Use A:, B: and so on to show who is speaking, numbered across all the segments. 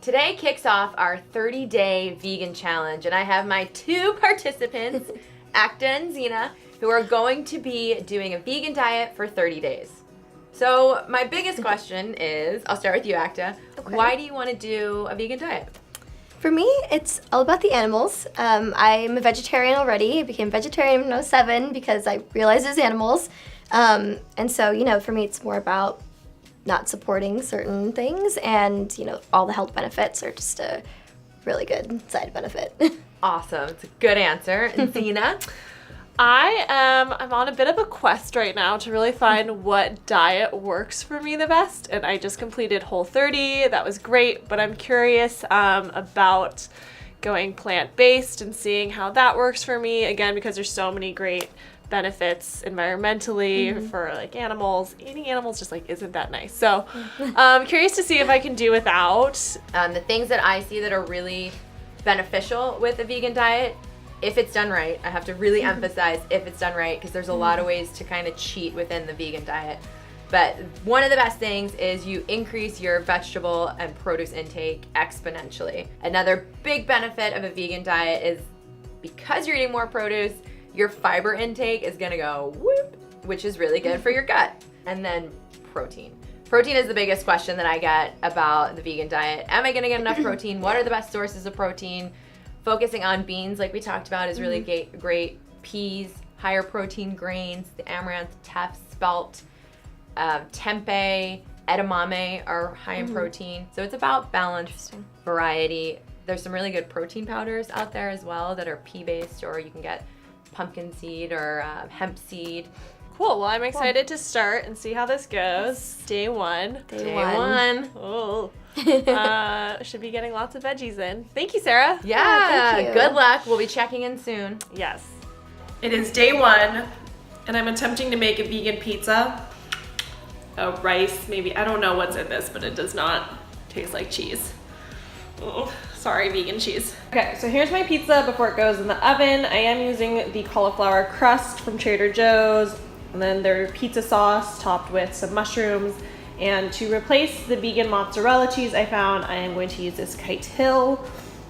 A: Today kicks off our 30-day vegan challenge, and I have my 2 participants, Acta and Zena, who are going to be doing a vegan diet for 30 days. So my biggest question is, I'll start with you, Acta. Okay. Why do you want to do a vegan diet?
B: For me, it's all about the animals. I'm a vegetarian already. I became vegetarian in 2007 because I realized there's animals. And so, for me, it's more about not supporting certain things, and, all the health benefits are just a really good side benefit.
A: Awesome. It's a good answer. And Zena?
C: I'm on a bit of a quest right now to really find what diet works for me the best, and I just completed Whole30. That was great, but I'm curious about going plant-based and seeing how that works for me, again, because there's so many great benefits environmentally for like animals. Eating animals just like isn't that nice. So I'm curious to see if I can do without.
A: The things that I see that are really beneficial with a vegan diet, if it's done right, I have to really emphasize if it's done right, because there's a lot of ways to kind of cheat within the vegan diet. But one of the best things is you increase your vegetable and produce intake exponentially. Another big benefit of a vegan diet is because you're eating more produce, your fiber intake is gonna go whoop, which is really good for your gut. And then protein. Protein is the biggest question that I get about the vegan diet. Am I gonna get enough protein? What are the best sources of protein? Focusing on beans, like we talked about, is really great. Peas, higher protein grains, the amaranth, teff, spelt, tempeh, edamame are high in protein. So it's about balance, variety. There's some really good protein powders out there as well that are pea-based, or you can get pumpkin seed or hemp seed.
C: Cool. Well, I'm excited to start and see how this goes. Day one.
A: Day one.
C: Oh. Should be getting lots of veggies in. Thank you, Sarah.
A: Yeah,
B: thank you.
A: Good luck. We'll be checking in soon.
C: Yes. It is day one, and I'm attempting to make a vegan pizza. Rice, maybe. I don't know what's in this, but it does not taste like cheese. Oh, sorry, vegan cheese. Okay, so here's my pizza before it goes in the oven. I am using the cauliflower crust from Trader Joe's, and then their pizza sauce topped with some mushrooms. And to replace the vegan mozzarella cheese I found, I am going to use this Kite Hill,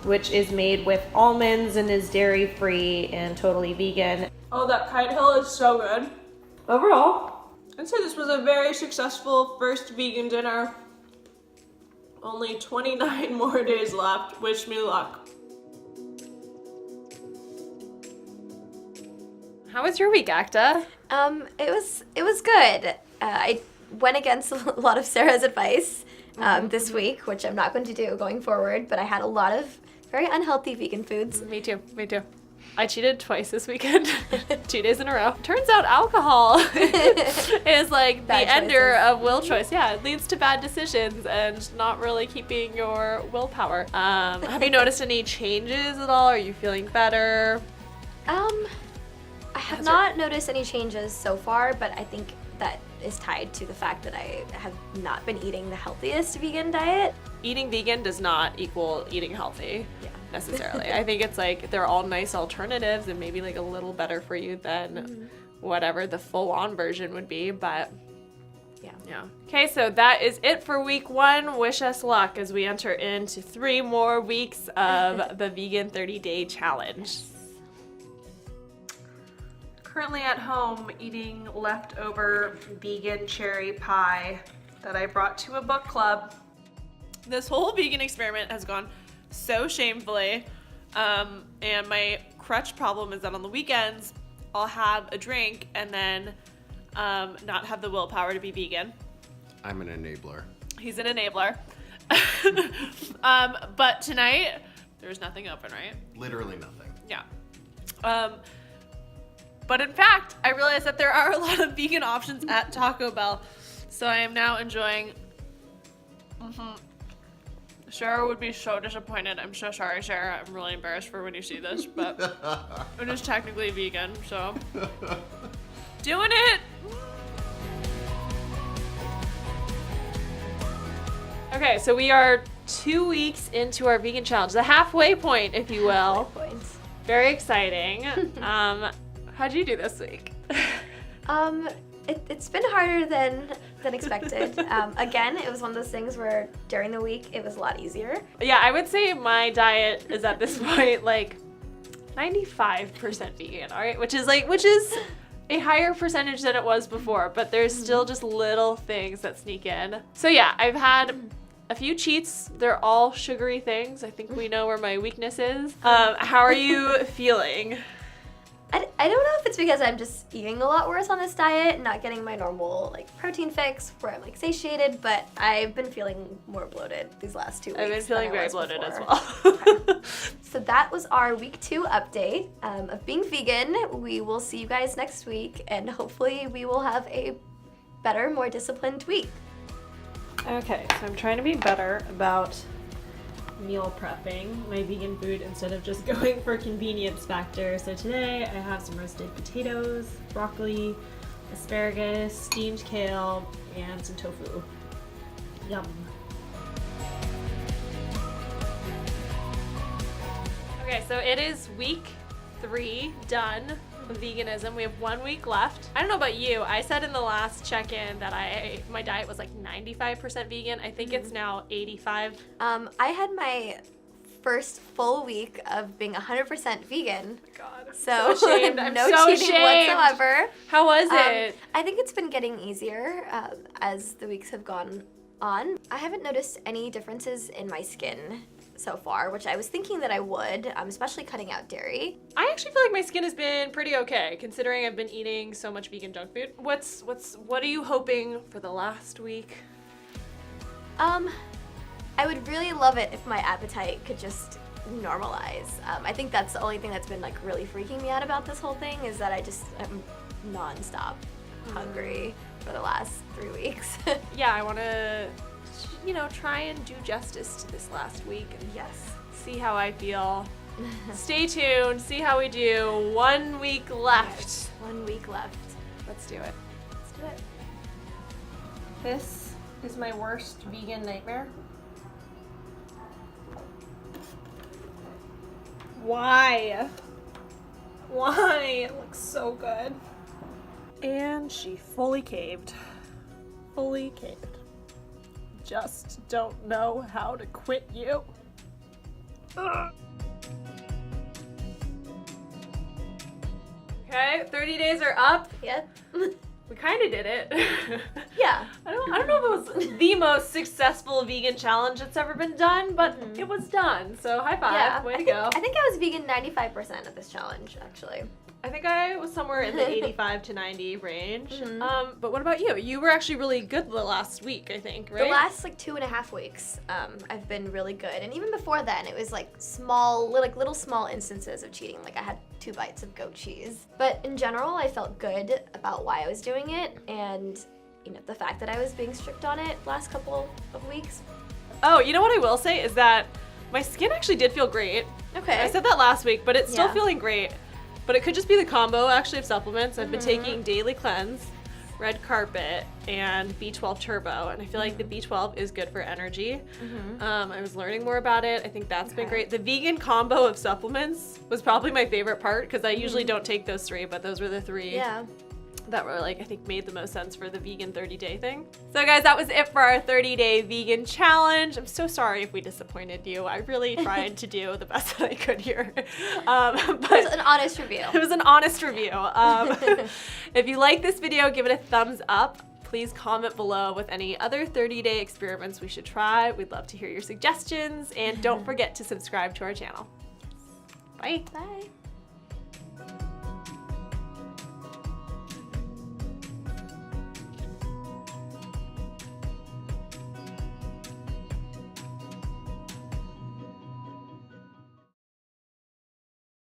C: which is made with almonds and is dairy-free and totally vegan. Oh, that Kite Hill is so good. Overall, I'd say this was a very successful first vegan dinner. Only 29 more days left. Wish me luck. How was your week, Acta?
B: It was good. I went against a lot of Sarah's advice this week, which I'm not going to do going forward, but I had a lot of very unhealthy vegan foods.
C: Me too. I cheated twice this weekend, 2 days in a row. Turns out alcohol is like bad the ender of will choice. Yeah, it leads to bad decisions and not really keeping your willpower. Have you noticed any changes at all? Are you feeling better?
B: I have not noticed any changes so far, but I think that is tied to the fact that I have not been eating the healthiest vegan diet.
C: Eating vegan does not equal eating healthy. Necessarily. I think it's like they're all nice alternatives and maybe like a little better for you than whatever the full-on version would be, but yeah. Okay, so that is it for week 1. Wish us luck as we enter into 3 more weeks of the vegan 30-day challenge. Currently at home eating leftover vegan cherry pie that I brought to a book club. This whole vegan experiment has gone so shamefully, and my crutch problem is that on the weekends I'll have a drink and then not have the willpower to be vegan.
D: I'm an enabler.
C: He's an enabler. But tonight there's nothing open, right?
D: Literally nothing.
C: Yeah. But in fact, I realized that there are a lot of vegan options at Taco Bell, so I am now enjoying. Sarah would be so disappointed. I'm so sorry, Sarah. I'm really embarrassed for when you see this, but it is technically vegan, so doing it. Okay, so we are 2 weeks into our vegan challenge, the halfway point, if you will. Very exciting. How'd you do this week?
B: It's been harder than expected. Again, it was one of those things where during the week it was a lot easier.
C: Yeah, I would say my diet is at this point like 95% vegan, all right? Which is a higher percentage than it was before, but there's still just little things that sneak in. So yeah, I've had a few cheats. They're all sugary things. I think we know where my weakness is. How are you feeling?
B: I don't know if it's because I'm just eating a lot worse on this diet and not getting my normal like protein fix where I'm like satiated, but I've been feeling more bloated these last 2 weeks.
C: I've been feeling very bloated
B: before.
C: as well.
B: Okay. So that was our week 2 update of being vegan. We will see you guys next week, and hopefully we will have a better, more disciplined week.
C: Okay, so I'm trying to be better about meal prepping my vegan food instead of just going for convenience factor. So today I have some roasted potatoes, broccoli, asparagus, steamed kale, and some tofu. Yum. Okay, so it is week 3 done of veganism. We have 1 week left. I don't know about you. I said in the last check-in that my diet was like 95% vegan. I think it's now 85.
B: I had my first full week of being 100% vegan.
C: God,
B: So,
C: ashamed. I'm
B: no
C: so
B: cheating
C: ashamed.
B: whatsoever.
C: How was it?
B: I think it's been getting easier as the weeks have gone on. I haven't noticed any differences in my skin so far, which I was thinking that I would, especially cutting out dairy.
C: I actually feel like my skin has been pretty okay, considering I've been eating so much vegan junk food. What are you hoping for the last week?
B: I would really love it if my appetite could just normalize. I think that's the only thing that's been like really freaking me out about this whole thing is that I'm nonstop hungry for the last 3 weeks.
C: Yeah, I want to, try and do justice to this last week and
B: Yes.
C: see how I feel. Stay tuned, see how we do. 1 week left.
B: 1 week left.
C: Let's do it.
B: Let's do it.
C: This is my worst vegan nightmare. Why? Why? It looks so good. And she fully caved. Fully caved. Just don't know how to quit you. Ugh. Okay, 30 days are up.
B: Yep.
C: We kind of did it.
B: Yeah.
C: I don't know if it was the most successful vegan challenge that's ever been done, but it was done. So high five.
B: Yeah.
C: Way to go.
B: I think I was vegan 95% of this challenge, actually.
C: I think I was somewhere in the 85 to 90 range. But what about you? You were actually really good the last week, I think, right?
B: The last like 2.5 weeks, I've been really good. And even before then, it was like little small instances of cheating. Like I had 2 bites of goat cheese. But in general, I felt good about why I was doing it. And, the fact that I was being strict on it last couple of weeks.
C: Oh, you know what I will say is that my skin actually did feel great.
B: Okay.
C: I said that last week, but it's still
B: Yeah.
C: feeling great. But it could just be the combo, actually, of supplements. I've been taking Daily Cleanse, Red Carpet, and B12 Turbo, and I feel like the B12 is good for energy. I was learning more about it. I think that's been great. The vegan combo of supplements was probably my favorite part, because I usually don't take those 3, but those were the 3
B: Yeah.
C: that were I think made the most sense for the vegan 30-day thing. So guys, that was it for our 30-day vegan challenge. I'm so sorry if we disappointed you. I really tried to do the best that I could here. But
B: It was an honest review.
C: it was an honest review. If you like this video, give it a thumbs up. Please comment below with any other 30-day experiments we should try. We'd love to hear your suggestions, and don't forget to subscribe to our channel. Bye.
B: Bye.